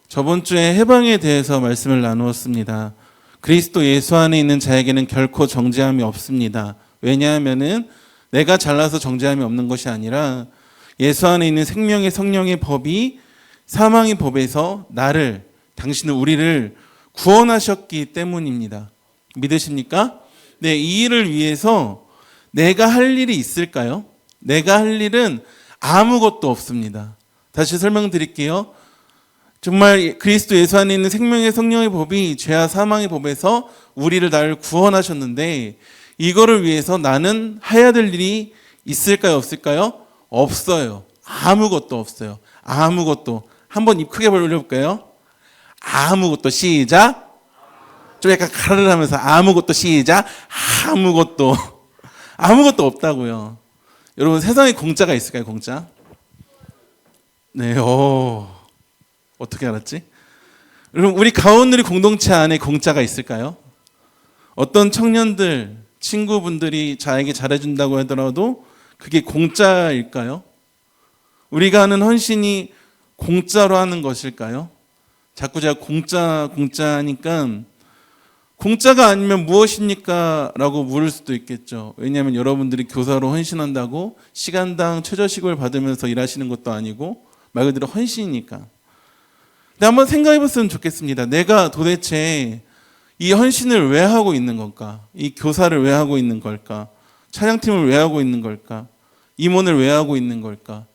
저번 주에 해방에 대해서 말씀을 나누었습니다. 그리스도 예수 안에 있는 자에게는 결코 정죄함이 없습니다. 왜냐하면은 내가 잘나서 정죄함이 없는 것이 아니라 예수 안에 있는 생명의 성령의 법이 사망의 법에서 나를, 당신은 우리를 구원하셨기 때문입니다. 믿으십니까? 네, 이 일을 위해서 내가 할 일이 있을까요? 내가 할 일은 아무것도 없습니다. 다시 설명드릴게요. 정말 그리스도 예수 안에 있는 생명의 성령의 법이 죄와 사망의 법에서 우리를 나를 구원하셨는데 이거를 위해서 나는 해야 될 일이 있을까요? 없을까요? 없어요. 아무것도 없어요. 아무것도. 한번 입 크게 벌려볼까요? 아무것도. 시작. 좀 약간 가르르 하면서 아무것도. 시작. 아무것도. 아무것도 없다고요. 여러분, 세상에 공짜가 있을까요? 공짜? 네. 어떻게 알았지? 여러분, 우리 가온누리 공동체 안에 공짜가 있을까요? 어떤 청년들, 친구분들이 자에게 잘해준다고 하더라도 그게 공짜일까요? 우리가 하는 헌신이 공짜로 하는 것일까요? 자꾸 제가 공짜 하니까 공짜가 아니면 무엇입니까? 라고 물을 수도 있겠죠. 왜냐하면 여러분들이 교사로 헌신한다고 시간당 최저시급을 받으면서 일하시는 것도 아니고 말 그대로 헌신이니까. 근데 한번 생각해 봤으면 좋겠습니다. 내가 도대체 이 헌신을 왜 하고 있는 걸까? 이 교사를 왜 하고 있는 걸까? 찬양팀을 왜 하고 있는 걸까? 임원을 왜 하고 있는 걸까?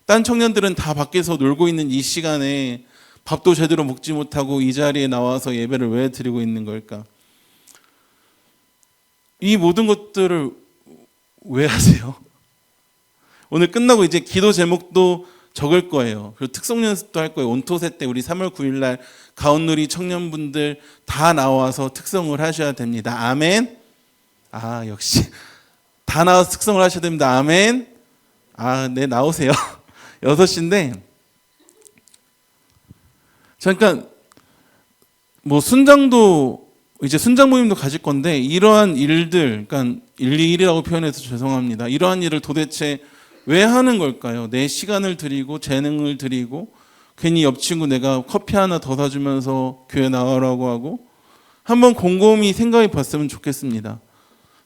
딴 청년들은 다 밖에서 놀고 있는 이 시간에 밥도 제대로 먹지 못하고 이 자리에 나와서 예배를 왜 드리고 있는 걸까? 이 모든 것들을 왜 하세요? 오늘 끝나고 이제 기도 제목도 적을 거예요. 그리고 특성 연습도 할 거예요. 온토세 때 우리 3월 9일 날 가온누리 청년분들 다 나와서 특성을 하셔야 됩니다. 아멘. 역시 다 나와서 특성을 하셔야 됩니다. 아멘. 네, 나오세요. 6시인데 잠깐 순장도 이제 순장 모임도 가질 건데 이러한 일들, 그러니까 121이라고 표현해서 죄송합니다. 이러한 일을 도대체 왜 하는 걸까요? 내 시간을 드리고 재능을 드리고 괜히 옆 친구 내가 커피 하나 더 사주면서 교회 나가라고 하고 한번 곰곰이 생각해 봤으면 좋겠습니다.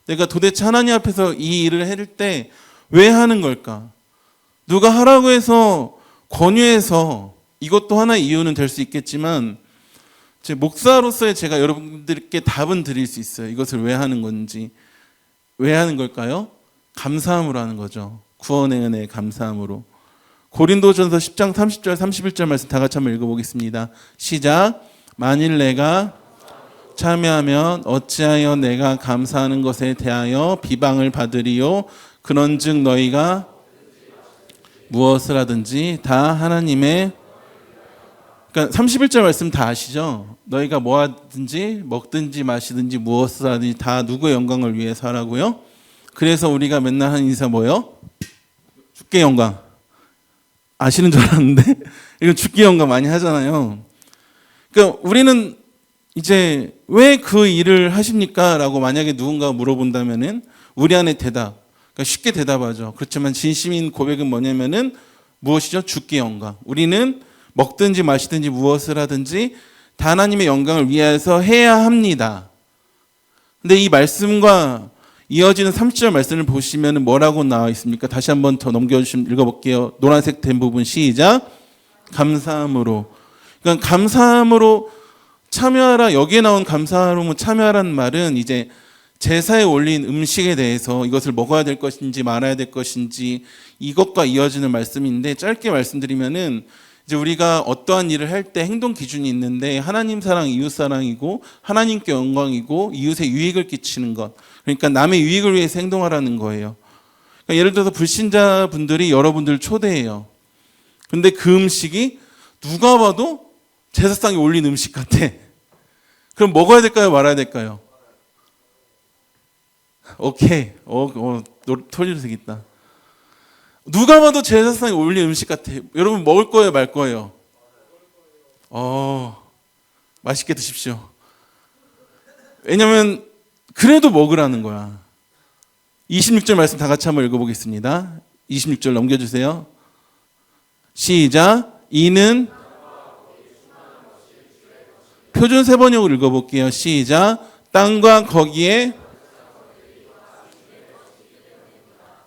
내가 도대체 하나님 앞에서 이 일을 할 때 왜 하는 걸까? 누가 하라고 해서 권유해서 이것도 하나의 이유는 될 수 있겠지만 제 목사로서의 제가 여러분들께 답은 드릴 수 있어요. 이것을 왜 하는 건지. 왜 하는 걸까요? 감사함으로 하는 거죠. 구원의 은혜에 감사함으로. 고린도전서 10장 30절 31절 말씀 다 같이 한번 읽어보겠습니다. 시작. 만일 내가 참여하면 어찌하여 내가 감사하는 것에 대하여 비방을 받으리요. 그런즉 너희가 무엇을 하든지 다 하나님의, 그러니까 31절 말씀 다 아시죠? 너희가 뭐 하든지 먹든지 마시든지 무엇을 하든지 다 누구의 영광을 위해서 하라고요? 그래서 우리가 맨날 하는 인사 뭐요? 주께 영광. 아시는 줄 알았는데 이건 주께 영광 많이 하잖아요. 그러니까 우리는 이제 왜 그 일을 하십니까? 라고 만약에 누군가가 물어본다면은 우리 안에 대답, 그러니까 쉽게 대답하죠. 그렇지만 진심인 고백은 뭐냐면은 무엇이죠? 주께 영광. 우리는 먹든지 마시든지 무엇을 하든지 다 하나님의 영광을 위해서 해야 합니다. 근데 이 말씀과 이어지는 30절 말씀을 보시면 뭐라고 나와 있습니까? 다시 한번 더 넘겨주시면 읽어볼게요. 노란색 된 부분 시작. 감사함으로. 그러니까 감사함으로 참여하라. 여기에 나온 감사함으로 참여하라는 말은 이제 제사에 올린 음식에 대해서 이것을 먹어야 될 것인지 말아야 될 것인지 이것과 이어지는 말씀인데 짧게 말씀드리면은 이제 우리가 어떠한 일을 할 때 행동 기준이 있는데 하나님 사랑, 이웃 사랑이고 하나님께 영광이고 이웃에 유익을 끼치는 것. 그러니까 남의 유익을 위해서 행동하라는 거예요. 그러니까 예를 들어서 불신자분들이 여러분들 초대해요. 근데 그 음식이 누가 봐도 제사상에 올린 음식 같아. 그럼 먹어야 될까요? 말아야 될까요? 오케이. 털리색 있다. 누가 봐도 제사상에 올린 음식 같아. 여러분 먹을 거예요? 말 거예요? 맛있게 드십시오. 왜냐면 그래도 먹으라는 거야. 26절 말씀 다 같이 한번 읽어보겠습니다. 26절 넘겨주세요. 시작. 이는 표준 세번역을 읽어볼게요. 시작. 땅과 거기에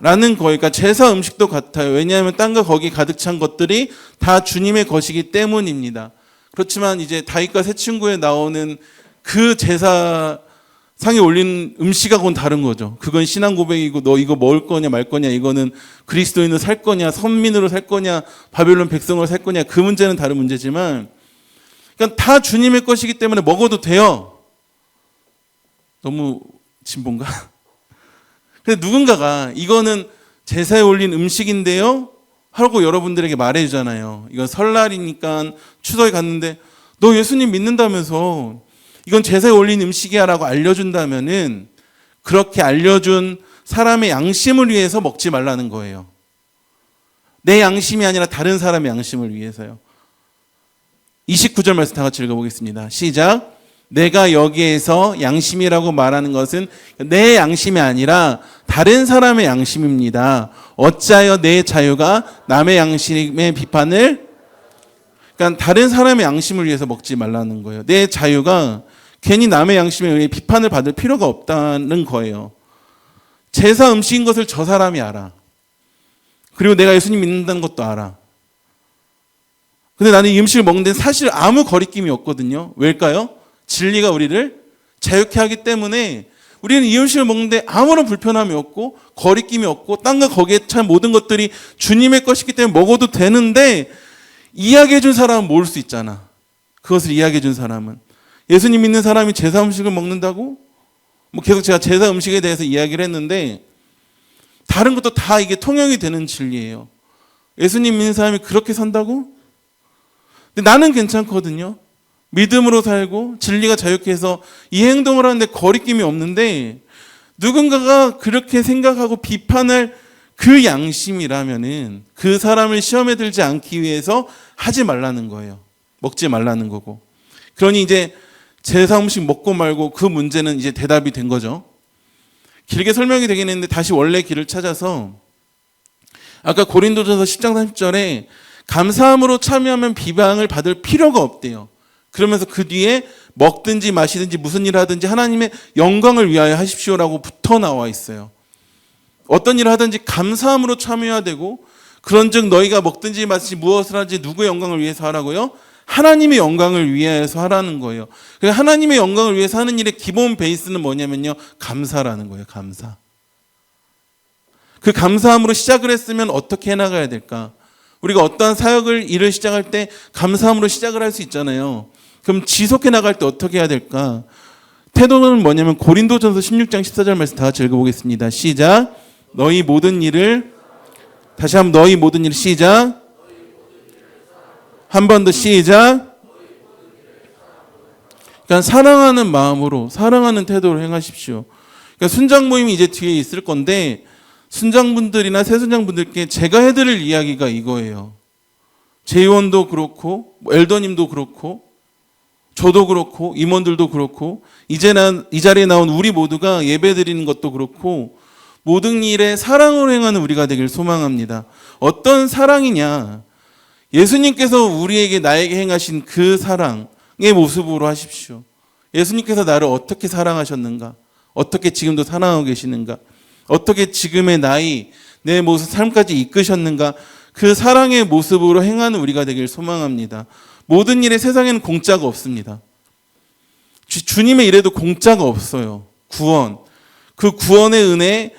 라는 거니까 제사 음식도 같아요. 왜냐하면 땅과 거기 가득 찬 것들이 다 주님의 것이기 때문입니다. 그렇지만 이제 다윗과 새 친구에 나오는 그 제사상에 올린 음식하고는 다른 거죠. 그건 신앙 고백이고 너 이거 먹을 거냐 말 거냐, 이거는 그리스도인으로 살 거냐 선민으로 살 거냐 바벨론 백성으로 살 거냐, 그 문제는 다른 문제지만, 그러니까 다 주님의 것이기 때문에 먹어도 돼요. 너무 진본가? 근데 누군가가 이거는 제사에 올린 음식인데요 하고 여러분들에게 말해주잖아요. 이건 설날이니까 추석에 갔는데 너 예수님 믿는다면서 이건 제사에 올린 음식이야 라고 알려준다면은, 그렇게 알려준 사람의 양심을 위해서 먹지 말라는 거예요. 내 양심이 아니라 다른 사람의 양심을 위해서요. 29절 말씀 다 같이 읽어보겠습니다. 시작. 내가 여기에서 양심이라고 말하는 것은 내 양심이 아니라 다른 사람의 양심입니다. 어찌하여 내 자유가 남의 양심의 비판을, 그러니까 다른 사람의 양심을 위해서 먹지 말라는 거예요. 내 자유가 괜히 남의 양심에 의해 비판을 받을 필요가 없다는 거예요. 제사 음식인 것을 저 사람이 알아. 그리고 내가 예수님 믿는다는 것도 알아. 근데 나는 이 음식을 먹는데 사실 아무 거리낌이 없거든요. 왜일까요? 진리가 우리를 자유케 하기 때문에 우리는 이 음식을 먹는데 아무런 불편함이 없고 거리낌이 없고 땅과 거기에 찬 모든 것들이 주님의 것이기 때문에 먹어도 되는데, 이야기해 준 사람은 모를 수 있잖아. 그것을 이야기해 준 사람은. 예수님 믿는 사람이 제사 음식을 먹는다고? 뭐 계속 제가 제사 음식에 대해서 이야기를 했는데 다른 것도 다 이게 통용이 되는 진리예요. 예수님 믿는 사람이 그렇게 산다고? 근데 나는 괜찮거든요. 믿음으로 살고 진리가 자유케 해서 이 행동을 하는데 거리낌이 없는데, 누군가가 그렇게 생각하고 비판할 그 양심이라면은 그 사람을 시험에 들지 않기 위해서 하지 말라는 거예요. 먹지 말라는 거고. 그러니 이제 제사 음식 먹고 말고 그 문제는 이제 대답이 된 거죠. 길게 설명이 되긴 했는데 다시 원래 길을 찾아서, 아까 고린도전서 10장 30절에 감사함으로 참여하면 비방을 받을 필요가 없대요. 그러면서 그 뒤에 먹든지 마시든지 무슨 일을 하든지 하나님의 영광을 위하여 하십시오라고 붙어 나와 있어요. 어떤 일을 하든지 감사함으로 참여해야 되고, 그런즉 너희가 먹든지 마시든지 무엇을 하든지 누구의 영광을 위해서 하라고요? 하나님의 영광을 위해서 하라는 거예요. 그러니까 하나님의 영광을 위해서 하는 일의 기본 베이스는 뭐냐면요, 감사라는 거예요. 감사. 그 감사함으로 시작을 했으면 어떻게 해나가야 될까? 우리가 어떠한 사역을 일을 시작할 때 감사함으로 시작을 할 수 있잖아요. 그럼 지속해 나갈 때 어떻게 해야 될까? 태도는 뭐냐면 고린도전서 16장 14절 말씀 다 같이 읽어보겠습니다. 시작. 너희 모든 일을, 다시 한번 너희 모든 일을, 시작. 한 번 더 시작. 그러니까 사랑하는 마음으로, 사랑하는 태도로 행하십시오. 그러니까 순장 모임이 이제 뒤에 있을 건데, 순장분들이나 새순장분들께 제가 해드릴 이야기가 이거예요. 제의원도 그렇고 엘더님도 그렇고 저도 그렇고 임원들도 그렇고 이 자리에 나온 우리 모두가 예배드리는 것도 그렇고 모든 일에 사랑으로 행하는 우리가 되길 소망합니다. 어떤 사랑이냐? 예수님께서 우리에게 나에게 행하신 그 사랑의 모습으로 하십시오. 예수님께서 나를 어떻게 사랑하셨는가? 어떻게 지금도 사랑하고 계시는가? 어떻게 지금의 나이, 내 모습, 삶까지 이끄셨는가? 그 사랑의 모습으로 행하는 우리가 되길 소망합니다. 모든 일에 세상에는 공짜가 없습니다. 주님의 일에도 공짜가 없어요. 구원. 그 구원의 은혜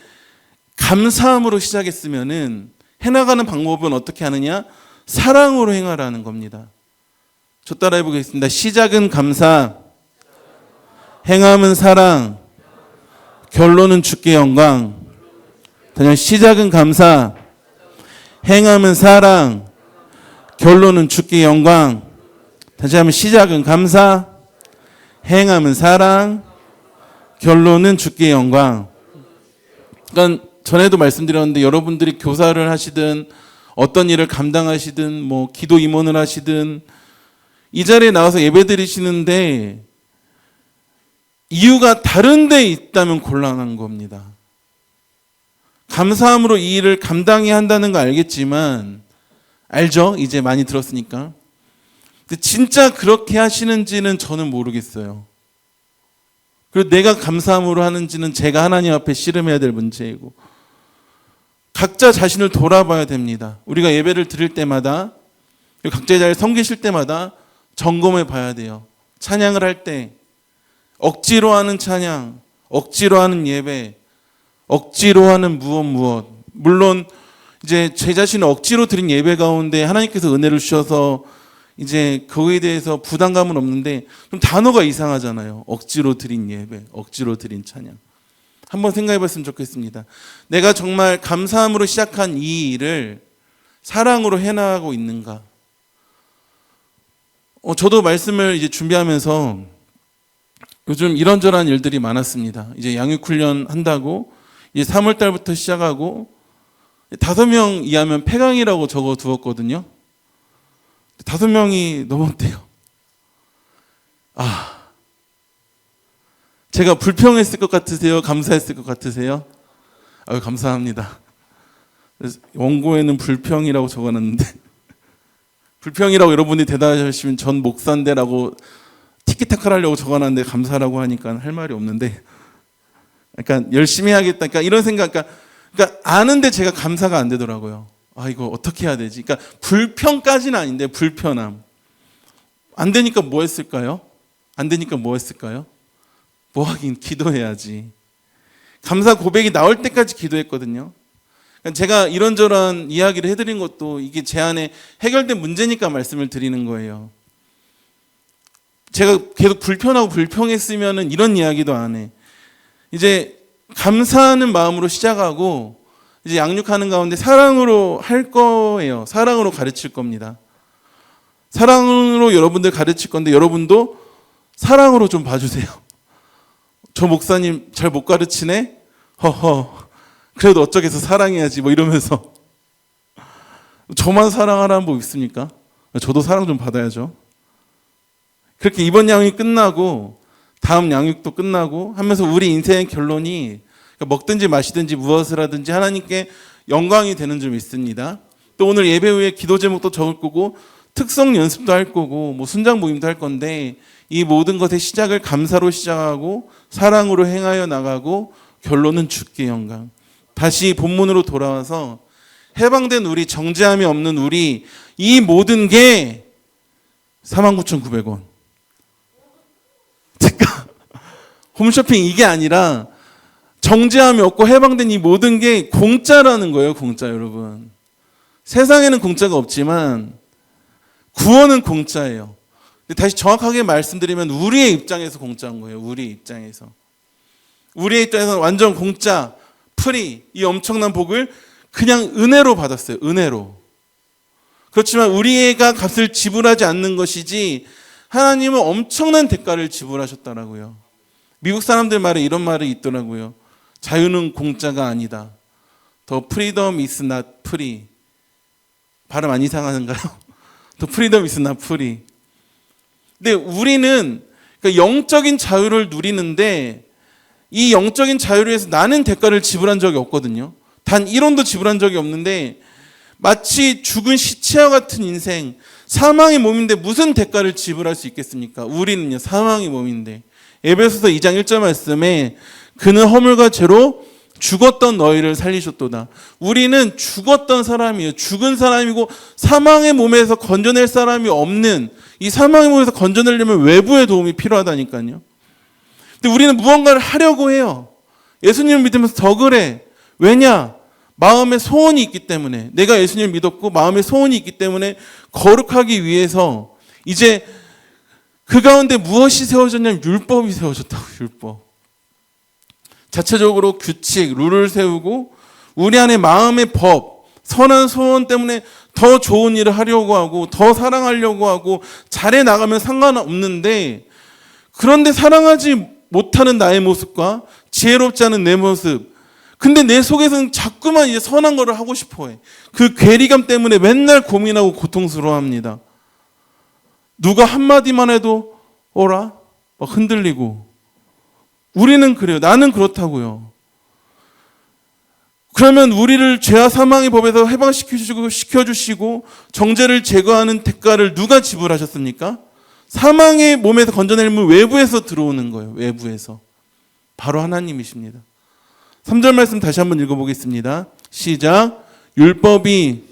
감사함으로 시작했으면은 해나가는 방법은 어떻게 하느냐? 사랑으로 행하라는 겁니다. 저 따라해 보겠습니다. 시작은 감사, 행함은 사랑, 결론은 주께 영광. 다시 시작은 감사, 행함은 사랑, 결론은 주께 영광. 다시 한번 시작은 감사, 행함은 사랑, 결론은 주께 영광. 그러니까 전에도 말씀드렸는데 여러분들이 교사를 하시든 어떤 일을 감당하시든 뭐 기도 임원을 하시든 이 자리에 나와서 예배 드리시는데 이유가 다른 데 있다면 곤란한 겁니다. 감사함으로 이 일을 감당해야 한다는 거 알겠지만, 알죠? 이제 많이 들었으니까. 근데 진짜 그렇게 하시는지는 저는 모르겠어요. 그리고 내가 감사함으로 하는지는 제가 하나님 앞에 씨름해야 될 문제이고, 각자 자신을 돌아봐야 됩니다. 우리가 예배를 드릴 때마다, 각자의 자리에 섬기실 때마다 점검해 봐야 돼요. 찬양을 할 때 억지로 하는 찬양, 억지로 하는 예배, 억지로 하는 무엇. 물론 이제 제 자신을 억지로 드린 예배 가운데 하나님께서 은혜를 주셔서 이제 그거에 대해서 부담감은 없는데, 좀 단어가 이상하잖아요. 억지로 드린 예배, 억지로 드린 찬양. 한번 생각해 봤으면 좋겠습니다. 내가 정말 감사함으로 시작한 이 일을 사랑으로 해나가고 있는가? 저도 말씀을 이제 준비하면서 요즘 이런저런 일들이 많았습니다. 이제 양육훈련 한다고 이제 3월 달부터 시작하고 5명 이하면 폐강이라고 적어 두었거든요. 5명이 넘었대요. 제가 불평했을 것 같으세요? 감사했을 것 같으세요? 감사합니다. 그래서 원고에는 불평이라고 적어놨는데, 불평이라고 여러분이 대답하시면 전 목사인데라고 티키타카를 하려고 적어놨는데 감사라고 하니까 할 말이 없는데, 그러니까 열심히 해야겠다. 그러니까 이런 생각, 그러니까 아는데 제가 감사가 안 되더라고요. 이거 어떻게 해야 되지? 그러니까 불평까지는 아닌데 불편함. 안 되니까 뭐 했을까요? 뭐 하긴 기도해야지. 감사 고백이 나올 때까지 기도했거든요. 제가 이런저런 이야기를 해드린 것도 이게 제 안에 해결된 문제니까 말씀을 드리는 거예요. 제가 계속 불편하고 불평했으면 이런 이야기도 안 해. 이제 감사하는 마음으로 시작하고 이제 양육하는 가운데 사랑으로 할 거예요. 사랑으로 가르칠 겁니다. 사랑으로 여러분들 가르칠 건데 여러분도 사랑으로 좀 봐주세요. 저 목사님 잘 못 가르치네? 허허. 그래도 어쩌겠어, 사랑해야지 뭐 이러면서. 저만 사랑하라는 법 있습니까? 저도 사랑 좀 받아야죠. 그렇게 이번 양육이 끝나고 다음 양육도 끝나고 하면서 우리 인생의 결론이 먹든지 마시든지 무엇을 하든지 하나님께 영광이 되는 점 있습니다. 또 오늘 예배 후에 기도 제목도 적을 거고 특성 연습도 할 거고 뭐 순장 모임도 할 건데, 이 모든 것의 시작을 감사로 시작하고 사랑으로 행하여 나가고 결론은 주께 영광. 다시 본문으로 돌아와서 해방된 우리, 정죄함이 없는 우리, 이 모든 게 49,900원. 잠깐, 홈쇼핑 이게 아니라 정죄함이 없고 해방된 이 모든 게 공짜라는 거예요. 공짜, 여러분. 세상에는 공짜가 없지만 구원은 공짜예요. 근데 다시 정확하게 말씀드리면 우리의 입장에서 공짜인 거예요. 우리의 입장에서. 우리의 입장에서는 완전 공짜, 프리, 이 엄청난 복을 그냥 은혜로 받았어요. 은혜로. 그렇지만 우리가 값을 지불하지 않는 것이지 하나님은 엄청난 대가를 지불하셨다라고요. 미국 사람들 말에 이런 말이 있더라고요. 자유는 공짜가 아니다. The freedom is not free. 발음 안 이상한가요? The freedom is not free. 근데 우리는 그러니까 영적인 자유를 누리는데 이 영적인 자유를 위해서 나는 대가를 지불한 적이 없거든요. 단 1원도 지불한 적이 없는데 마치 죽은 시체와 같은 인생, 사망의 몸인데 무슨 대가를 지불할 수 있겠습니까? 우리는요, 사망의 몸인데. 에베소서 2장 1절 말씀에 그는 허물과 죄로 죽었던 너희를 살리셨도다. 우리는 죽었던 사람이에요. 죽은 사람이고 사망의 몸에서 건져낼 사람이 없는, 이 사망의 몸에서 건져내려면 외부의 도움이 필요하다니까요. 근데 우리는 무언가를 하려고 해요. 예수님을 믿으면서 더 그래. 왜냐? 마음에 소원이 있기 때문에. 내가 예수님을 믿었고 마음에 소원이 있기 때문에 거룩하기 위해서 이제 그 가운데 무엇이 세워졌냐면 율법이 세워졌다고. 율법. 자체적으로 규칙, 룰을 세우고 우리 안에 마음의 법, 선한 소원 때문에 더 좋은 일을 하려고 하고 더 사랑하려고 하고 잘해 나가면 상관없는데, 그런데 사랑하지 못하는 나의 모습과 지혜롭지 않은 내 모습, 근데 내 속에서는 자꾸만 이제 선한 거를 하고 싶어 해. 그 괴리감 때문에 맨날 고민하고 고통스러워합니다. 누가 한마디만 해도 어라? 막 흔들리고. 우리는 그래요. 나는 그렇다고요. 그러면 우리를 죄와 사망의 법에서 해방시켜주시고 정죄를 제거하는 대가를 누가 지불하셨습니까? 사망의 몸에서 건져내면 외부에서 들어오는 거예요. 외부에서. 바로 하나님이십니다. 3절 말씀 다시 한번 읽어보겠습니다. 시작. 율법이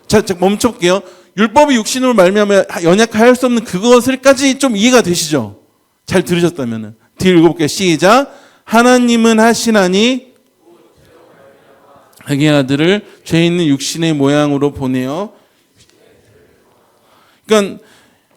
자 멈춰볼게요. 율법이 육신으로 말미암아 연약하여 할 수 없는 그것을까지 좀 이해가 되시죠? 잘 들으셨다면은. 뒤에 읽어볼게요. 시작. 하나님은 하시나니 자기 아들을 죄 있는 육신의 모양으로 보내어. 그러니까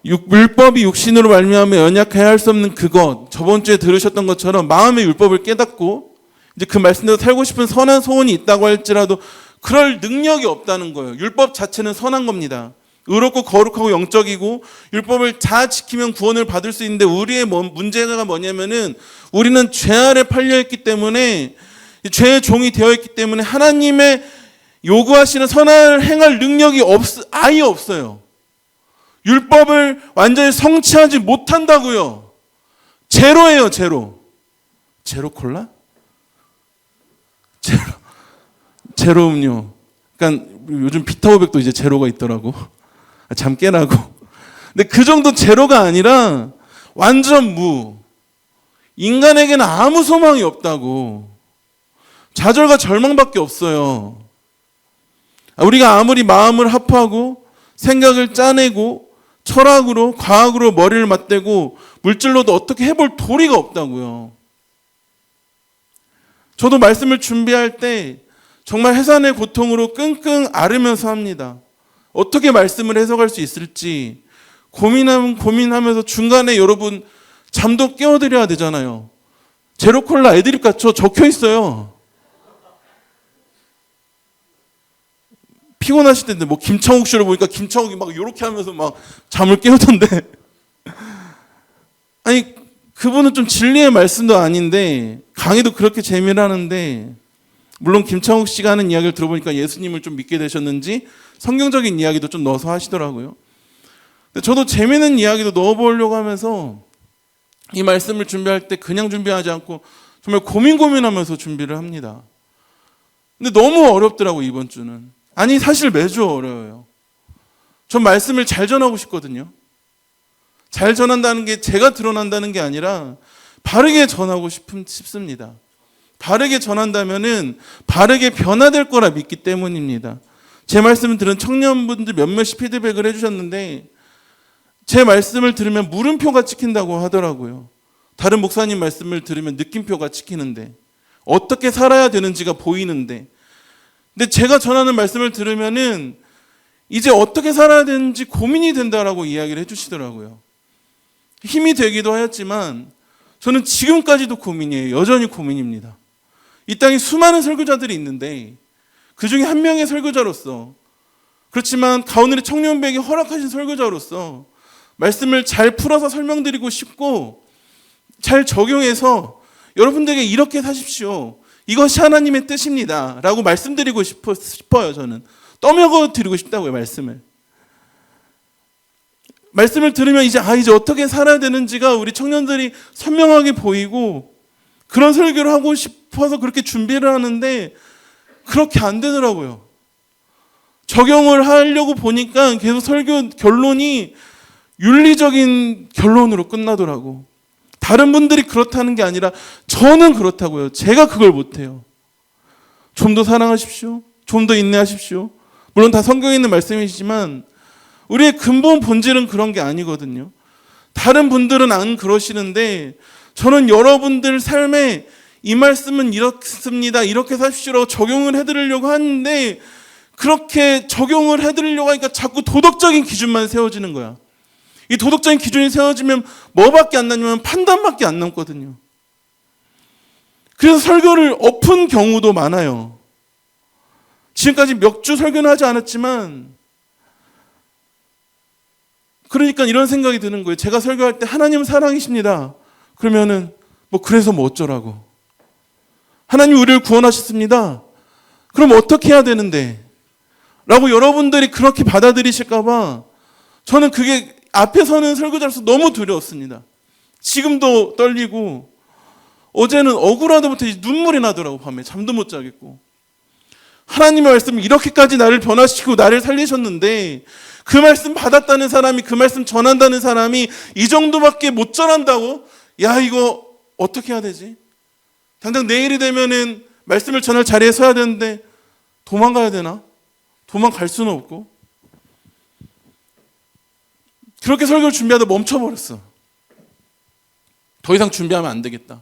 율법이 육신으로 말미암아 연약하여 할 수 없는 그것, 저번 주에 들으셨던 것처럼 마음의 율법을 깨닫고 이제 그 말씀대로 살고 싶은 선한 소원이 있다고 할지라도 그럴 능력이 없다는 거예요. 율법 자체는 선한 겁니다. 의롭고 거룩하고 영적이고 율법을 잘 지키면 구원을 받을 수 있는데 우리의 문제가 뭐냐면은 우리는 죄 아래 팔려있기 때문에 죄의 종이 되어있기 때문에 하나님의 요구하시는 선을 행할 능력이 아예 없어요. 율법을 완전히 성취하지 못한다고요. 제로예요, 제로. 제로 콜라? 제로 음료. 그러니까 요즘 비타오백도 이제 제로가 있더라고. 잠 깨라고. 근데 그 정도 제로가 아니라 완전 무. 인간에게는 아무 소망이 없다고. 좌절과 절망밖에 없어요. 우리가 아무리 마음을 합하고 생각을 짜내고 철학으로 과학으로 머리를 맞대고 물질로도 어떻게 해볼 도리가 없다고요. 저도 말씀을 준비할 때 정말 해산의 고통으로 끙끙 앓으면서 합니다. 어떻게 말씀을 해석할 수 있을지 고민하면서 중간에 여러분 잠도 깨워드려야 되잖아요. 제로콜라 애드립 같죠? 적혀 있어요. 피곤하실 텐데 뭐 김창욱 씨를 보니까 김창욱이 막 이렇게 하면서 막 잠을 깨우던데. 아니 그분은 좀 진리의 말씀도 아닌데 강의도 그렇게 재미를 하는데 물론 김창욱 씨가 하는 이야기를 들어보니까 예수님을 좀 믿게 되셨는지 성경적인 이야기도 좀 넣어서 하시더라고요. 근데 저도 재미있는 이야기도 넣어보려고 하면서 이 말씀을 준비할 때 그냥 준비하지 않고 정말 고민하면서 준비를 합니다. 근데 너무 어렵더라고요, 이번 주는. 아니 사실 매주 어려워요. 전 말씀을 잘 전하고 싶거든요. 잘 전한다는 게 제가 드러난다는 게 아니라 바르게 전하고 싶습니다. 바르게 전한다면은 바르게 변화될 거라 믿기 때문입니다. 제 말씀을 들은 청년분들 몇몇이 피드백을 해주셨는데 제 말씀을 들으면 물음표가 찍힌다고 하더라고요. 다른 목사님 말씀을 들으면 느낌표가 찍히는데 어떻게 살아야 되는지가 보이는데 근데 제가 전하는 말씀을 들으면은 이제 어떻게 살아야 되는지 고민이 된다라고 이야기를 해주시더라고요. 힘이 되기도 하였지만 저는 지금까지도 고민이에요. 여전히 고민입니다. 이 땅에 수많은 설교자들이 있는데 그 중에 한 명의 설교자로서 그렇지만 가오늘의 청년배에게 허락하신 설교자로서 말씀을 잘 풀어서 설명드리고 싶고 잘 적용해서 여러분들에게 이렇게 사십시오. 이것이 하나님의 뜻입니다. 라고 말씀드리고 싶어요. 저는 떠먹어 드리고 싶다고요. 말씀을 들으면 이제 어떻게 살아야 되는지가 우리 청년들이 선명하게 보이고 그런 설교를 하고 싶어서 그렇게 준비를 하는데 그렇게 안 되더라고요. 적용을 하려고 보니까 계속 설교 결론이 윤리적인 결론으로 끝나더라고. 다른 분들이 그렇다는 게 아니라 저는 그렇다고요. 제가 그걸 못해요. 좀 더 사랑하십시오. 좀 더 인내하십시오. 물론 다 성경에 있는 말씀이시지만 우리의 근본 본질은 그런 게 아니거든요. 다른 분들은 안 그러시는데 저는 여러분들 삶에 이 말씀은 이렇습니다. 이렇게 사십시오라고 적용을 해드리려고 하는데 그렇게 적용을 해드리려고 하니까 자꾸 도덕적인 기준만 세워지는 거야. 이 도덕적인 기준이 세워지면 뭐밖에 안 남냐면 판단밖에 안 남거든요. 그래서 설교를 엎은 경우도 많아요. 지금까지 몇 주 설교는 하지 않았지만 그러니까 이런 생각이 드는 거예요. 제가 설교할 때 하나님은 사랑이십니다. 그러면은 그래서 뭐 어쩌라고. 하나님 우리를 구원하셨습니다. 그럼 어떻게 해야 되는데? 라고 여러분들이 그렇게 받아들이실까 봐 저는 그게 앞에 서는 설교자로서 너무 두려웠습니다. 지금도 떨리고 어제는 억울하다 못해 눈물이 나더라고. 밤에 잠도 못 자겠고. 하나님의 말씀을 이렇게까지 나를 변화시키고 나를 살리셨는데 그 말씀 받았다는 사람이, 그 말씀 전한다는 사람이 이 정도밖에 못 전한다고? 야, 이거 어떻게 해야 되지? 당장 내일이 되면은 말씀을 전할 자리에 서야 되는데 도망가야 되나? 도망갈 수는 없고. 그렇게 설교를 준비하다 멈춰버렸어. 더 이상 준비하면 안 되겠다.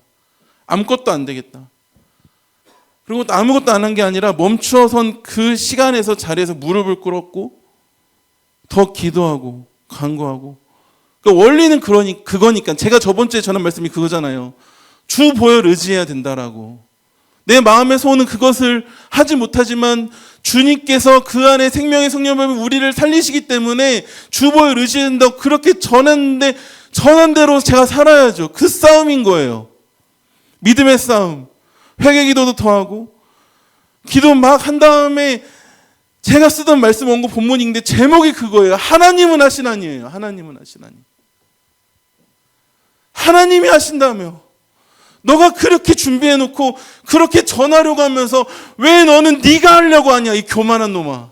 아무것도 안 되겠다. 그리고 아무것도 안 한 게 아니라 멈춰선 그 시간에서 자리에서 무릎을 꿇었고 더 기도하고 간구하고. 그러니까 원리는 그거니까 제가 저번 주에 전한 말씀이 그거잖아요. 주 보혈 의지해야 된다라고. 내 마음의 소원은 그것을 하지 못하지만 주님께서 그 안에 생명의 성령을 우리를 살리시기 때문에 주 보혈 의지한다고 그렇게 전했는데 전한 대로 제가 살아야죠. 그 싸움인 거예요. 믿음의 싸움. 회개 기도도 더하고 기도 막 한 다음에 제가 쓰던 말씀 원고 본문인데 제목이 그거예요. 하나님은 하시나니예요. 하나님은 하시나니. 하나님이 하신다며. 너가 그렇게 준비해놓고 그렇게 전하려고 하면서 왜 너는 네가 하려고 하냐, 이 교만한 놈아.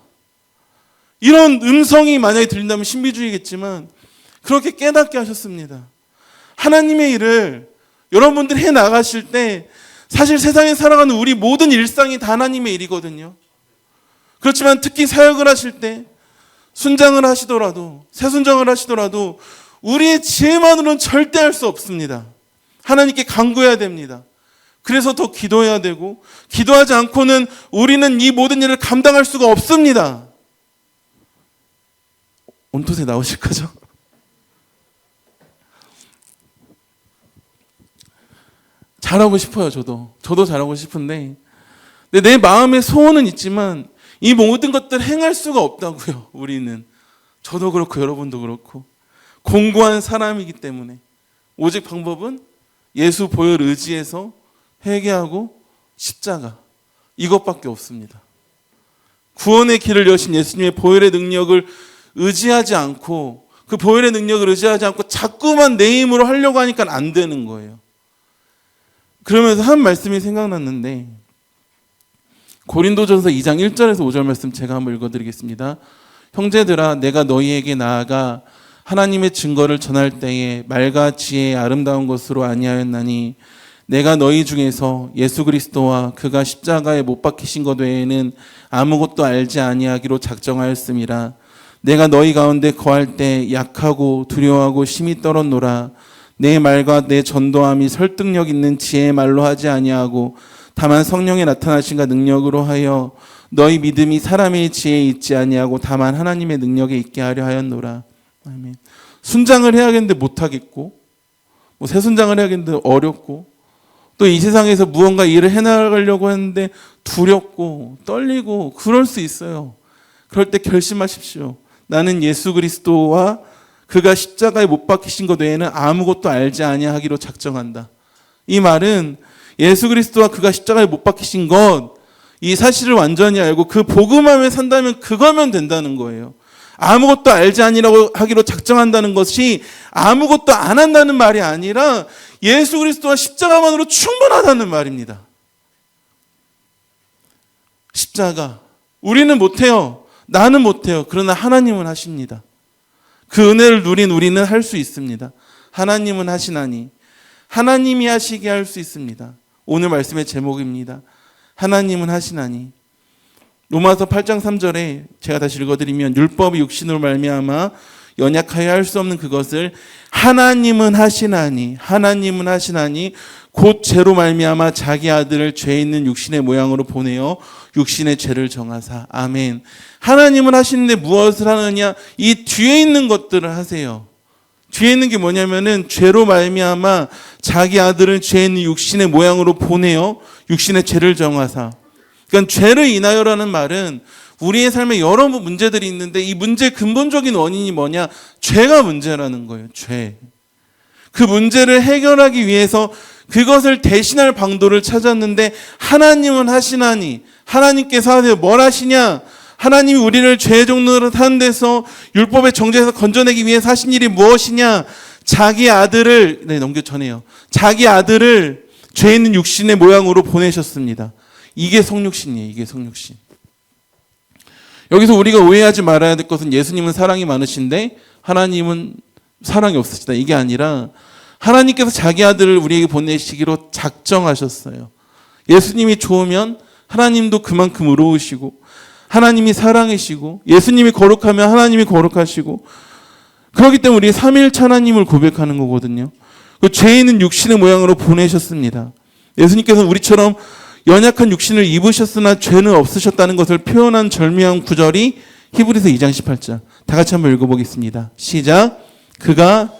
이런 음성이 만약에 들린다면 신비주의겠지만 그렇게 깨닫게 하셨습니다. 하나님의 일을 여러분들 해나가실 때 사실 세상에 살아가는 우리 모든 일상이 다 하나님의 일이거든요. 그렇지만 특히 사역을 하실 때 순장을 하시더라도 새순장을 하시더라도 우리의 지혜만으로는 절대 할 수 없습니다. 하나님께 간구해야 됩니다. 그래서 더 기도해야 되고 기도하지 않고는 우리는 이 모든 일을 감당할 수가 없습니다. 온토세 나오실 거죠? 잘하고 싶어요. 저도 잘하고 싶은데 근데 내 마음의 소원은 있지만 이 모든 것들을 행할 수가 없다고요. 우리는. 저도 그렇고 여러분도 그렇고 공고한 사람이기 때문에 오직 방법은 예수 보혈 의지해서 회개하고 십자가, 이것밖에 없습니다. 구원의 길을 여신 예수님의 보혈의 능력을 의지하지 않고 그 보혈의 능력을 의지하지 않고 자꾸만 내 힘으로 하려고 하니까 안 되는 거예요. 그러면서 한 말씀이 생각났는데 고린도전서 2장 1절에서 5절 말씀 제가 한번 읽어드리겠습니다. 형제들아, 내가 너희에게 나아가 하나님의 증거를 전할 때에 말과 지혜의 아름다운 것으로 아니하였나니 내가 너희 중에서 예수 그리스도와 그가 십자가에 못 박히신 것 외에는 아무것도 알지 아니하기로 작정하였음이라. 내가 너희 가운데 거할 때 약하고 두려워하고 심히 떨었노라. 내 말과 내 전도함이 설득력 있는 지혜의 말로 하지 아니하고 다만 성령의 나타나심과 능력으로 하여 너희 믿음이 사람의 지혜에 있지 아니하고 다만 하나님의 능력에 있게 하려 하였노라. 아멘. 순장을 해야겠는데 못하겠고 새순장을 해야겠는데 어렵고 또 이 세상에서 무언가 일을 해나가려고 했는데 두렵고 떨리고 그럴 수 있어요. 그럴 때 결심하십시오. 나는 예수 그리스도와 그가 십자가에 못 박히신 것 외에는 아무것도 알지 아니하기로 작정한다. 이 말은 예수 그리스도와 그가 십자가에 못 박히신 것, 이 사실을 완전히 알고 그 복음함에 산다면 그거면 된다는 거예요. 아무것도 알지 아니라고 하기로 작정한다는 것이 아무것도 안 한다는 말이 아니라 예수 그리스도와 십자가만으로 충분하다는 말입니다. 십자가. 우리는 못해요. 나는 못해요. 그러나 하나님은 하십니다. 그 은혜를 누린 우리는 할 수 있습니다. 하나님은 하시나니. 하나님이 하시게 할 수 있습니다. 오늘 말씀의 제목입니다. 하나님은 하시나니. 로마서 8장 3절에 제가 다시 읽어드리면 율법이 육신으로 말미암아 연약하여 할 수 없는 그것을 하나님은 하시나니 곧 죄로 말미암아 자기 아들을 죄 있는 육신의 모양으로 보내어 육신의 죄를 정하사. 아멘. 하나님은 하시는데 무엇을 하느냐? 이 뒤에 있는 것들을 하세요. 뒤에 있는 게 뭐냐면은 죄로 말미암아 자기 아들을 죄 있는 육신의 모양으로 보내어 육신의 죄를 정하사. 그러니까 죄를 인하여라는 말은 우리의 삶에 여러 문제들이 있는데 이 문제의 근본적인 원인이 뭐냐? 죄가 문제라는 거예요. 죄. 그 문제를 해결하기 위해서 그것을 대신할 방도를 찾았는데 하나님은 하시나니. 하나님께서 하세요. 뭘 하시냐? 하나님이 우리를 죄의 종로로 타는 데서 율법의 정죄에서 건져내기 위해서 하신 일이 무엇이냐? 자기 아들을 자기 아들을 죄 있는 육신의 모양으로 보내셨습니다. 이게 성육신이에요. 이게 성육신. 여기서 우리가 오해하지 말아야 될 것은 예수님은 사랑이 많으신데 하나님은 사랑이 없으시다. 이게 아니라 하나님께서 자기 아들을 우리에게 보내시기로 작정하셨어요. 예수님이 좋으면 하나님도 그만큼 의로우시고, 하나님이 사랑이시고, 예수님이 거룩하면 하나님이 거룩하시고, 그렇기 때문에 우리 삼위일체 하나님을 고백하는 거거든요. 그 죄 있는 육신의 모양으로 보내셨습니다. 예수님께서는 우리처럼 연약한 육신을 입으셨으나 죄는 없으셨다는 것을 표현한 절묘한 구절이 히브리서 2장 18절. 다 같이 한번 읽어보겠습니다. 시작. 그가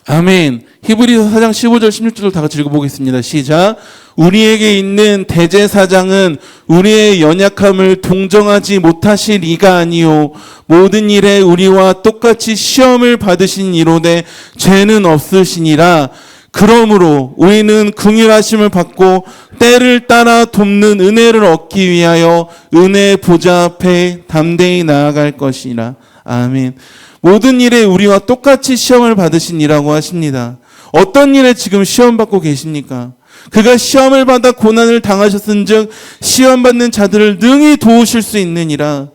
아멘. 히브리서 4장 15절 16절 다 같이 읽어보겠습니다. 시작. 우리에게 있는 대제사장은 우리의 연약함을 동정하지 못하실 이가 아니요 모든 일에 우리와 똑같이 시험을 받으신 이로되 죄는 없으시니라. 그러므로 우리는 긍휼하심을 받고 때를 따라 돕는 은혜를 얻기 위하여 은혜의 보좌 앞에 담대히 나아갈 것이라. 아멘. 모든 일에 우리와 똑같이 시험을 받으시니라고 하십니다. 어떤 일에 지금 시험받고 계십니까? 그가 시험을 받아 고난을 당하셨은즉 시험받는 자들을 능히 도우실 수 있느니라.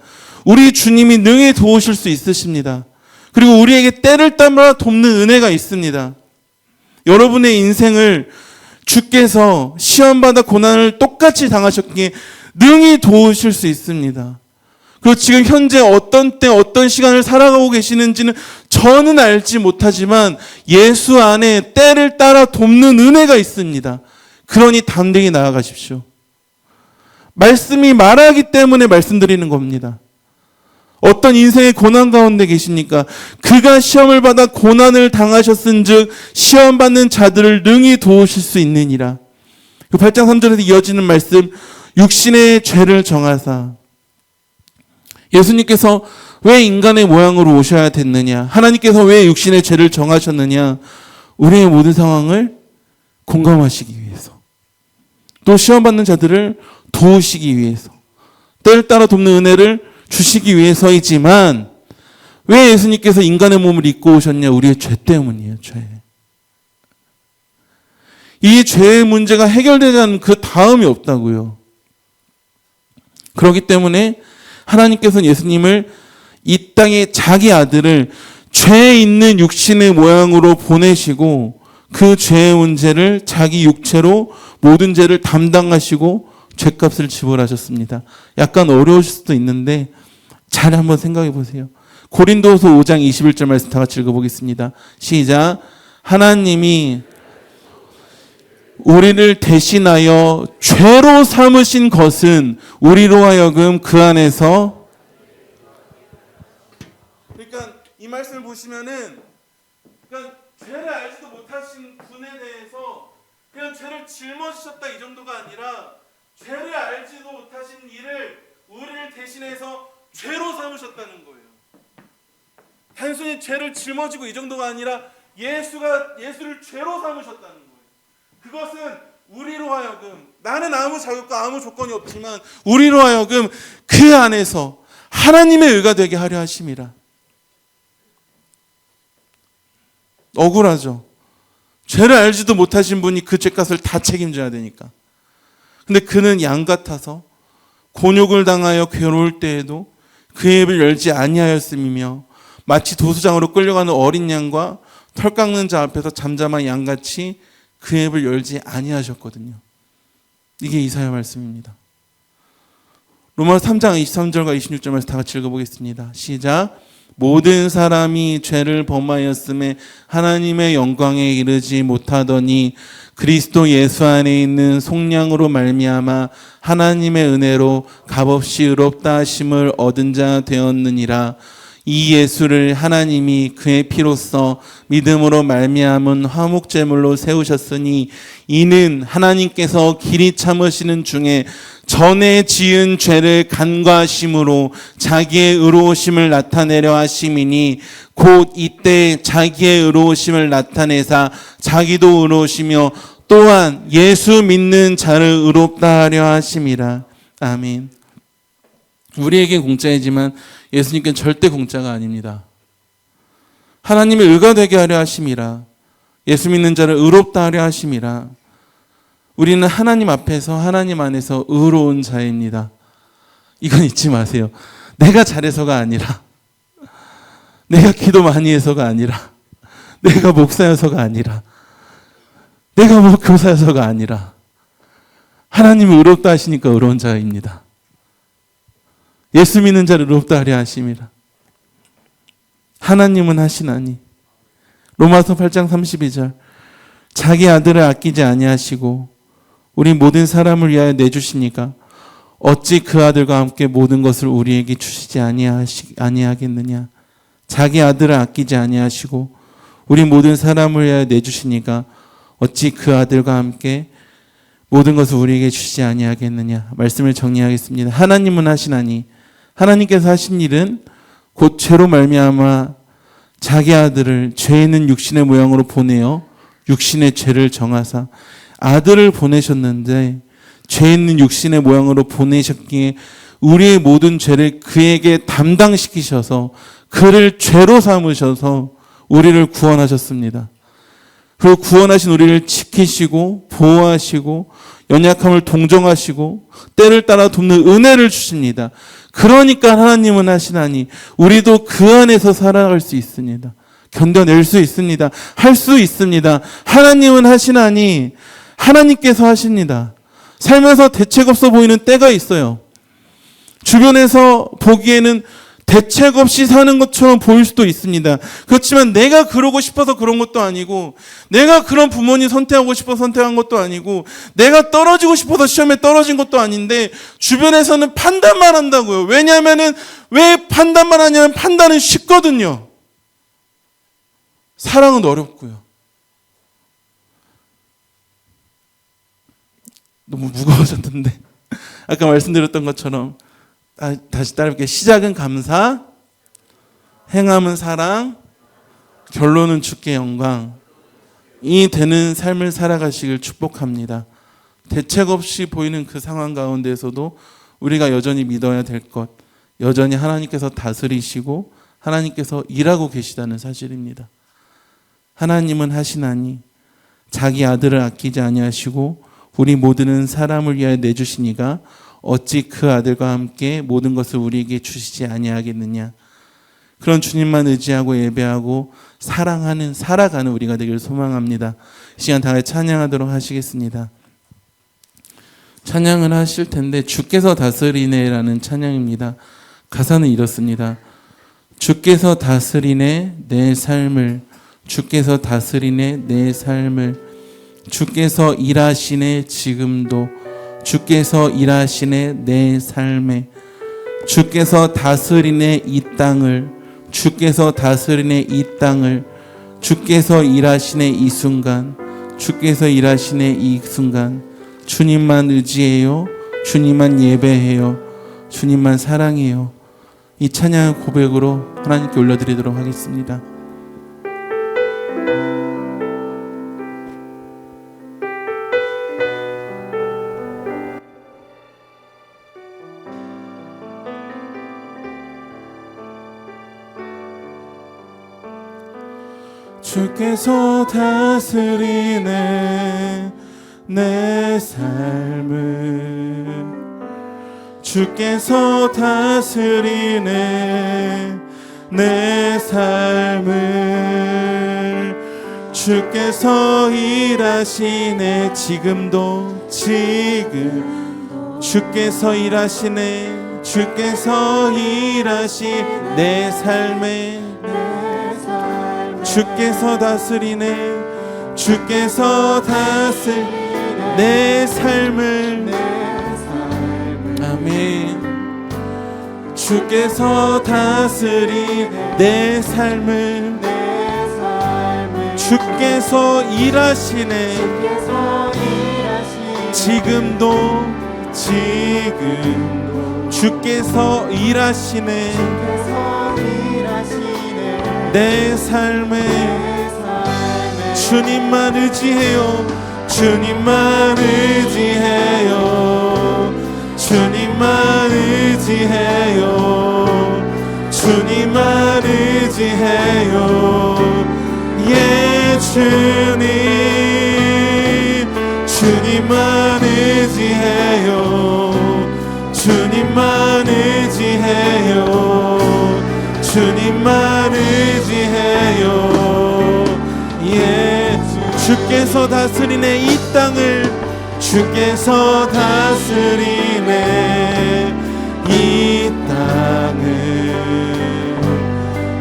우리 주님이 능히 도우실 수 있으십니다. 그리고 우리에게 때를 따라 돕는 은혜가 있습니다. 여러분의 인생을 주께서 시험받아 고난을 똑같이 당하셨기에 능히 도우실 수 있습니다. 그리고 지금 현재 어떤 때 어떤 시간을 살아가고 계시는지는 저는 알지 못하지만 예수 안에 때를 따라 돕는 은혜가 있습니다. 그러니 담대히 나아가십시오. 말씀이 말하기 때문에 말씀드리는 겁니다. 어떤 인생의 고난 가운데 계십니까? 그가 시험을 받아 고난을 당하셨은즉 시험받는 자들을 능히 도우실 수 있느니라. 그 8장 3절에서 이어지는 말씀, 육신의 죄를 정하사. 예수님께서 왜 인간의 모양으로 오셔야 됐느냐? 하나님께서 왜 육신의 죄를 정하셨느냐? 우리의 모든 상황을 공감하시기 위해서. 또 시험받는 자들을 도우시기 위해서. 때를 따라 돕는 은혜를 주시기 위해서이지만 왜 예수님께서 인간의 몸을 입고 오셨냐? 우리의 죄 때문이에요. 죄. 이 죄의 문제가 해결되지 않은 그 다음이 없다고요. 그렇기 때문에 하나님께서는 예수님을 이 땅에 자기 아들을 죄 있는 육신의 모양으로 보내시고 그 죄의 문제를 자기 육체로 모든 죄를 담당하시고 죄값을 지불하셨습니다. 약간 어려우실 수도 있는데 잘 한번 생각해 보세요. 고린도서 5장 21절 말씀 다 같이 읽어보겠습니다. 시작. 하나님이 우리를 대신하여 죄로 삼으신 것은 우리로 하여금 그 안에서. 그러니까 이 말씀을 보시면은 그러니까 죄를 알지도 못하신 분에 대해서 그냥 죄를 짊어지셨다 이 정도가 아니라 죄를 알지도 못하신 이를 우리를 대신해서 죄로 삼으셨다는 거예요. 단순히 죄를 짊어지고 이 정도가 아니라 예수를 죄로 삼으셨다는 거예요. 그것은 우리로 하여금, 나는 아무 자격과 아무 조건이 없지만 우리로 하여금 그 안에서 하나님의 의가 되게 하려 하심이라. 억울하죠. 죄를 알지도 못하신 분이 그 죄값을 다 책임져야 되니까. 근데 그는 양 같아서 곤욕을 당하여 괴로울 때에도 그의 입을 열지 아니하였음이며 마치 도수장으로 끌려가는 어린 양과 털 깎는 자 앞에서 잠잠한 양같이 그의 입을 열지 아니하셨거든요. 이게 이사야 말씀입니다. 로마서 3장 23절과 26절 말씀 다 같이 읽어보겠습니다. 시작. 모든 사람이 죄를 범하였음에 하나님의 영광에 이르지 못하더니 그리스도 예수 안에 있는 속량으로 말미암아 하나님의 은혜로 값없이 의롭다 하심을 얻은 자 되었느니라. 이 예수를 하나님이 그의 피로써 믿음으로 말미암은 화목제물로 세우셨으니 이는 하나님께서 길이 참으시는 중에 전에 지은 죄를 간과하심으로 자기의 의로우심을 나타내려 하심이니 곧 이때 자기의 의로우심을 나타내사 자기도 의로우시며 또한 예수 믿는 자를 의롭다 하려 하심이라. 아멘. 우리에게 공짜이지만 예수님께는 절대 공짜가 아닙니다. 하나님의 의가 되게 하려 하심이라. 예수 믿는 자를 의롭다 하려 하심이라. 우리는 하나님 앞에서 하나님 안에서 의로운 자입니다. 이건 잊지 마세요. 내가 잘해서가 아니라, 내가 기도 많이 해서가 아니라, 내가 목사여서가 아니라, 내가 뭐 교사여서가 아니라, 하나님이 의롭다 하시니까 의로운 자입니다. 예수 믿는 자를 의롭다 하려 하심이라. 하나님은 하시나니. 로마서 8장 32절. 자기 아들을 아끼지 아니하시고 우리 모든 사람을 위하여 내주시니까 어찌 그 아들과 함께 모든 것을 우리에게 주시지 아니하겠느냐. 자기 아들을 아끼지 아니하시고 우리 모든 사람을 위하여 내주시니까 어찌 그 아들과 함께 모든 것을 우리에게 주시지 아니하겠느냐. 말씀을 정리하겠습니다. 하나님은 하시나니. 하나님께서 하신 일은 곧 죄로 말미암아 자기 아들을 죄 있는 육신의 모양으로 보내어 육신의 죄를 정하사 아들을 보내셨는데 죄 있는 육신의 모양으로 보내셨기에 우리의 모든 죄를 그에게 담당시키셔서 그를 죄로 삼으셔서 우리를 구원하셨습니다. 그리고 구원하신 우리를 지키시고 보호하시고 연약함을 동정하시고 때를 따라 돕는 은혜를 주십니다. 그러니까 하나님은 하시나니 우리도 그 안에서 살아갈 수 있습니다. 견뎌낼 수 있습니다. 할 수 있습니다. 하나님은 하시나니 하나님께서 하십니다. 살면서 대책 없어 보이는 때가 있어요. 주변에서 보기에는 대책 없이 사는 것처럼 보일 수도 있습니다. 그렇지만 내가 그러고 싶어서 그런 것도 아니고, 내가 그런 부모님 선택하고 싶어서 선택한 것도 아니고, 내가 떨어지고 싶어서 시험에 떨어진 것도 아닌데 주변에서는 판단만 한다고요. 왜냐하면은 왜 판단만 하냐면 판단은 쉽거든요. 사랑은 어렵고요. 너무 무거워졌는데 아까 말씀드렸던 것처럼 다시 따라볼게요. 시작은 감사, 행함은 사랑, 결론은 주께 영광. 이 되는 삶을 살아가시길 축복합니다. 대책 없이 보이는 그 상황 가운데서도 우리가 여전히 믿어야 될 것, 여전히 하나님께서 다스리시고 하나님께서 일하고 계시다는 사실입니다. 하나님은 하시나니 자기 아들을 아끼지 아니하시고 우리 모두는 사람을 위하여 내주시니가 어찌 그 아들과 함께 모든 것을 우리에게 주시지 아니하겠느냐. 그런 주님만 의지하고 예배하고 사랑하는, 살아가는 우리가 되기를 소망합니다. 이 시간 다 같이 찬양하도록 하시겠습니다. 찬양을 하실 텐데 주께서 다스리네라는 찬양입니다. 가사는 이렇습니다. 주께서 다스리네 내 삶을, 주께서 다스리네 내 삶을, 주께서 일하시네 지금도, 주께서 일하시네 내 삶에, 주께서 다스리네 이 땅을, 주께서 다스리네 이 땅을, 주께서 일하시네 이 순간, 주께서 일하시네 이 순간. 주님만 의지해요, 주님만 예배해요, 주님만 사랑해요. 이 찬양 고백으로 하나님께 올려드리도록 하겠습니다. 주께서 다스리네 내 삶을, 주께서 다스리네 내 삶을, 주께서 일하시네 지금도, 지금 주께서 일하시네, 주께서 일하시네 내 삶에, 주께서 다스리네, 주께서 다스리네 내 삶을. 아멘. 주께서 다스리네 내 삶을, 주께서 일하시네 지금도, 지금 주께서 일하시네 내 삶에. 주님만 의지해요, 주님만 의지해요, 주님만 의지해요, 주님만 의지해요. 주님, 주님만 의지해요. 주님만 의지해요. 주님만 의지해요. 예, 주께서 다스리네 이 땅을, 주께서 다스리네 이 땅을,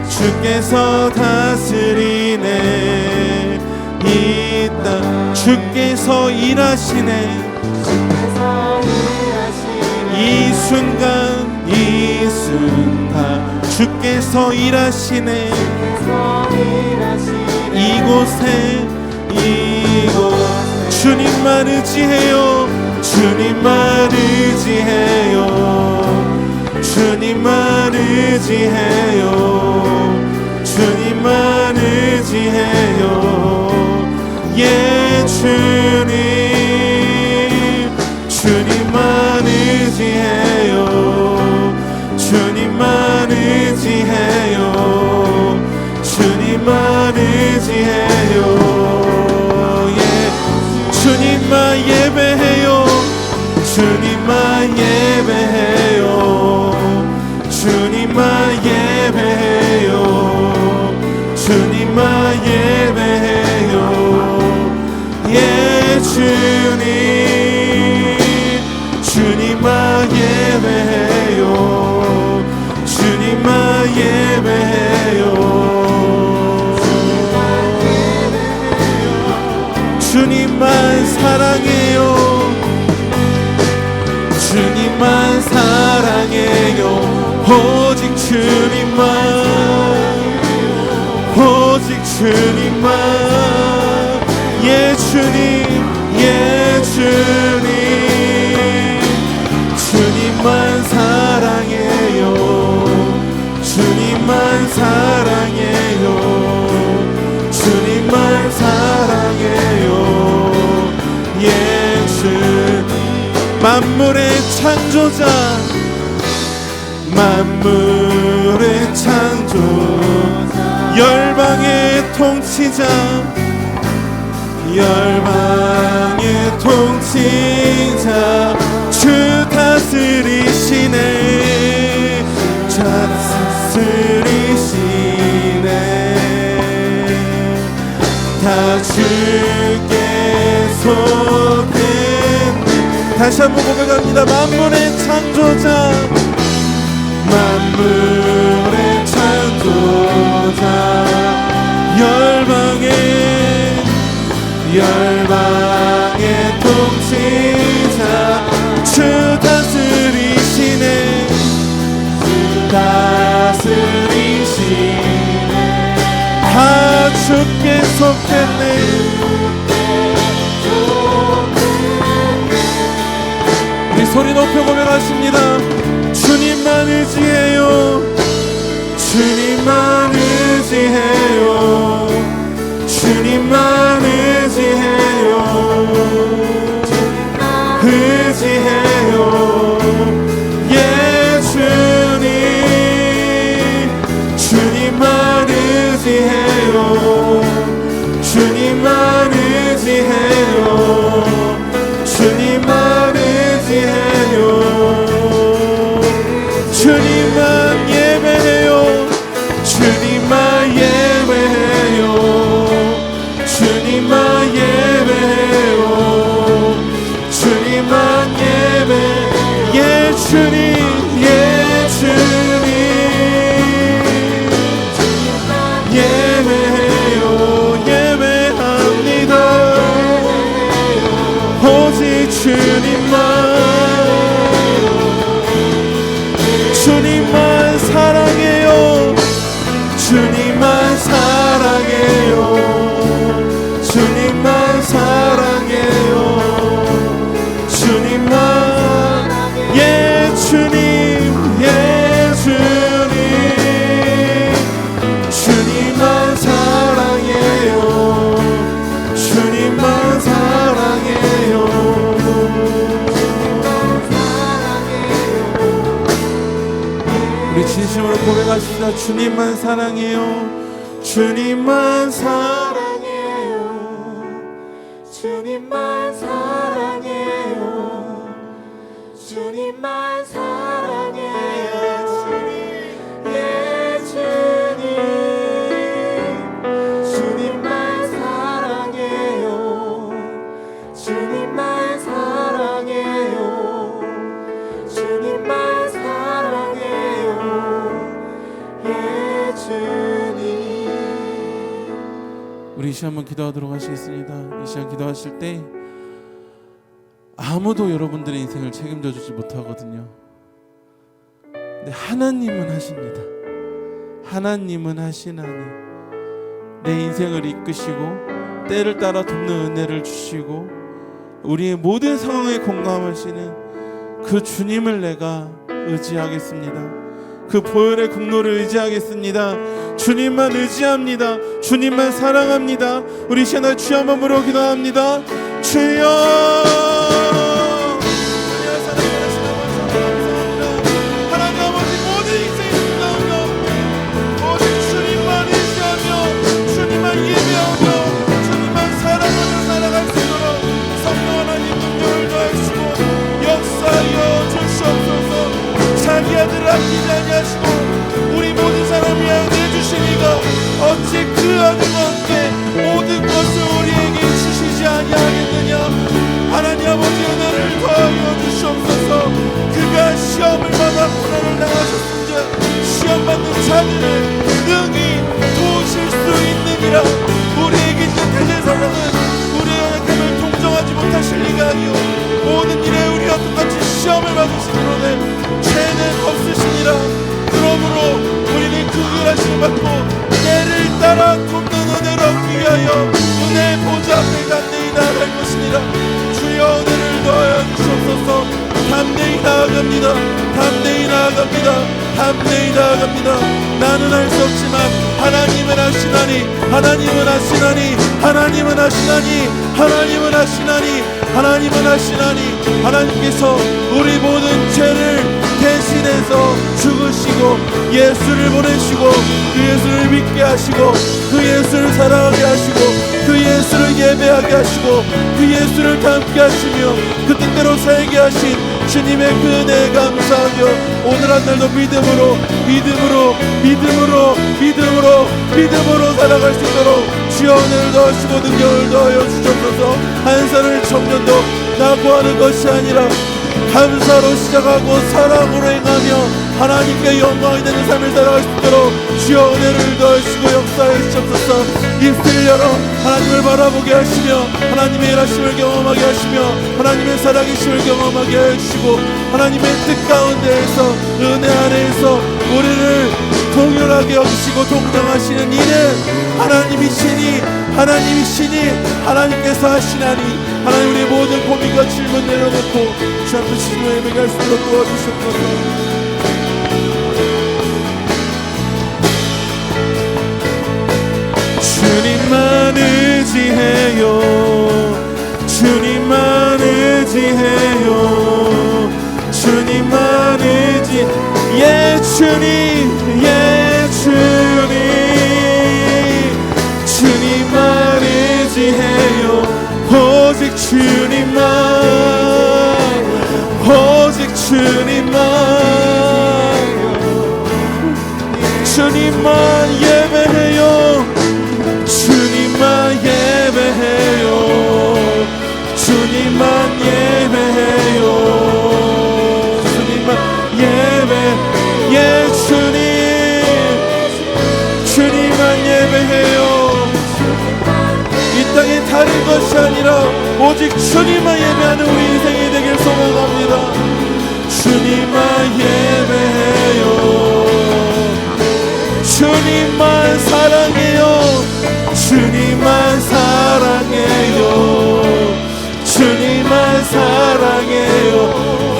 주께서 다스리네 이 땅. 주께서 일하시네 이 순간 이 순간. 주께서 일하시네 이곳에 이곳. 주님만 의지해요. 주님만 의지해요. 주님만 의지해요. 주님만 의지해요. 예, 주님, 주님만 의지해요. 주님만 의지해요. 주님만 의지해요. 예, 주님만 예배해요. 주님만 예배해요. 주님만 예배해요. 주님만 예배해요. 예, 주님, 주님만 예배해요. 주님만 예배해요. 주님만 사랑해요. 주님만 사랑해요. 오직 주님만, 오직 주님만. 예, 주님, 예, 주님, 주님만 사랑해요. 주님만 사랑해요. 주님만 사랑해요. 예, 주님, 만물의 창조자, 만물의 창조자, 열방의 통치자, 열방의 통치자. 주 다스리시네, 다스리시네. 다 주께 속했네. 다시 한번 고백합니다. 만물의 창조자, 만물의 창조자, 열방의 통치자. 주 다스리시네, 다스리시네. 다 주께 속했네. 우리 소리 높여 고백하십니다. 주님만 의지해요. 주님만 의지해요. 주님만 의지해요. 의지해요. 예, 주님, 주님만 의지해요. 주님만 의지해요. 주님만 의지해요. 주님만 예배해요. 주님만 예배해요. 주님만 예배해요. 주님만 예배. 예, 주님, 예, 주님, 예배해요. 예배합니다. 오직 주님만, 주님만 사랑해요. 주님만 사랑해요. 주님만 사랑해요. 주님만, 예, 주님, 예, 주님, 주님만 사랑해요. 주님만 사랑해요. 우리 진심으로 고백하십시다. 주님만 사랑해요. 주님만 사랑해요. 주님만 사랑해요. 주님만 사랑해요. 예 주님, 주님만 사랑해요. 주님만 사랑해요. 주님만 사랑해요. 예 주님. 우리 이 시간 한번 기도하도록 하시겠습니다. 이 시간 기도하실 때 아무도 여러분들의 인생을 책임져 주지 못하거든요. 근데 하나님은 하십니다. 하나님은 하시나니 내 인생을 이끄시고 때를 따라 돕는 은혜를 주시고 우리의 모든 상황에 공감하시는 그 주님을 내가 의지하겠습니다. 그 보혈의 공로를 의지하겠습니다. 주님만 의지합니다. 주님만 사랑합니다. 우리 시간에 주여 한번 부르고 기도합니다. 주여, 하나님 아버지 모든 인생의 순간으로 오직 주님만 의지하며 주님만 예배하며 주님만 사랑하며 살아갈 수 있도록 성령 하나님 능력을 더하시고 역사하여 주시옵소서. 자기 아들을 아끼지 아니하시고 우리 모든 사람 위하여 내주신 이가 어찌 그 아들과 함께 모든 것을 우리에게 주시지 아니하겠느냐. 하나님 아버지 은혜를 더하여 주시옵소서. 그가 시험을 받아 고난을 당하셨은즉 시험 받는 자들을 능히 도우실 수 있느니라. 우리에게 있는 대제사장은 우리의 연약함을 동정하지 못하실 리가 아니요 모든 일에 우리와 똑같이 시험을 받으시기로는 죄는 없으시니라. 그러므로 우리는 그 일하심을 받고 때를 따라 돕는 은혜를 얻기 위하여 은혜의 보좌 앞에 담대히 나아갈 것이니라. 주여 은혜를 더하여 주옵소서. 담대히 나아갑니다. 담대히 나아갑니다. 담대히 나아갑니다. 나는 할 수 없지만 하나님은 하시나니, 하나님은 하시나니, 하나님은 하시나니, 하나님은 하시나니, 하나님은 하시나니. 하나님께서 우리 모든 죄를 대신해서 죽으시고 예수를 보내시고 그 예수를 믿게 하시고 그 예수를 사랑하게 하시고 그 예수를 예배하게 하시고 그 예수를 닮게 하시며 그 뜻대로 살게 하신 주님의 그 은혜에 감사하며 오늘 한 날도 믿음으로 살아갈 수 있도록 주여 은혜를 더하시고 능력을 더하여 주셔서 한 살을 청년도 나고 하는 것이 아니라 감사로 시작하고 사랑으로 행하며 하나님께 영광이 되는 삶을 살아갈 수 있도록 주여 은혜를 더하시고 역사해 주옵소서. 입술을 열어 하나님을 바라보게 하시며 하나님의 일하심을 경험하게 하시며 하나님의 살아계심을 경험하게 해주시고 하나님의 뜻 가운데에서 은혜 안에서 우리를 동일하게 여기시고 동정하시는 이는 하나님이시니 하나님께서 하시나니 하나님 우리의 모든 고민과 질문 내려놓고 주 앞에 주님의 예배할 수 있도록 도와주시옵소서. 주님만 의지해요. 주님만 의지해요. 주님만 의지. 예 주님, 예 주님. 주님만 의지해요. 오직 주님만, 오직 주님만, 주님만 예배해요. 주님만 예배해요. 주님만 예배해요. 주님만 예배. 예 주님, 주님만 예배해요. 이 땅에 다른 것이 아니라 오직 주님만 예배하는 우리 인생이 되길 소망합니다. 주님만 예배해요. 주님만 사랑해요. 주님만 사랑해요. 주님만 사랑해요.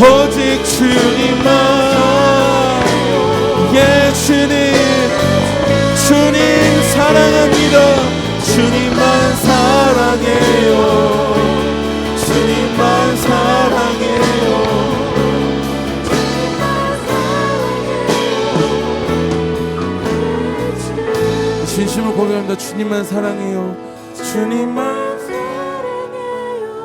오직 주님만. 예 주님, 주님 사랑합니다. 주님만 사랑해요. 주님만 사랑해요. 진심을 고백합니다. 주님만 사랑해요. 주님만 사랑해요.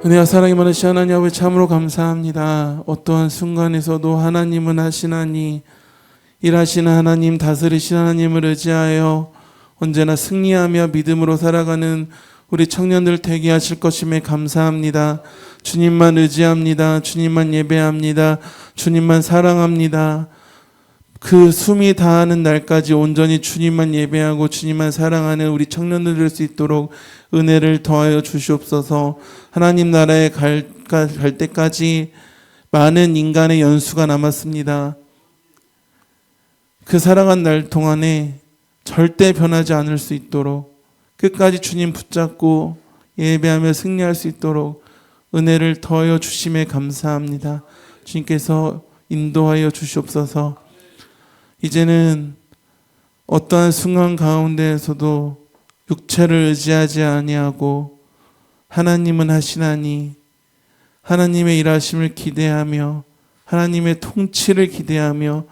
은혜와 사랑이 많으신 하나님 아버지 참으로 감사합니다. 어떠한 순간에서도 하나님은 하시나니 일하시는 하나님, 다스리시는 하나님을 의지하여 언제나 승리하며 믿음으로 살아가는 우리 청년들 되게 하실 것임에 감사합니다. 주님만 의지합니다. 주님만 예배합니다. 주님만 사랑합니다. 그 숨이 다하는 날까지 온전히 주님만 예배하고 주님만 사랑하는 우리 청년들 될 수 있도록 은혜를 더하여 주시옵소서. 하나님 나라에 갈 때까지 많은 인간의 연수가 남았습니다. 그 살아간 날 동안에 절대 변하지 않을 수 있도록 끝까지 주님 붙잡고 예배하며 승리할 수 있도록 은혜를 더하여 주심에 감사합니다. 주님께서 인도하여 주시옵소서. 이제는 어떠한 순간 가운데에서도 육체를 의지하지 아니하고 하나님은 하시나니 하나님의 일하심을 기대하며 하나님의 통치를 기대하며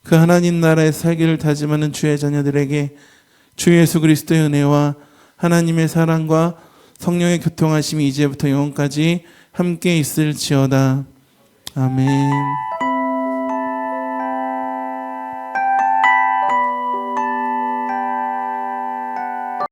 그 하나님 나라의 살기를 다짐하는 주의 자녀들에게 주 예수 그리스도의 은혜와 하나님의 사랑과 성령의 교통하심이 이제부터 영원까지 함께 있을지어다. 아멘.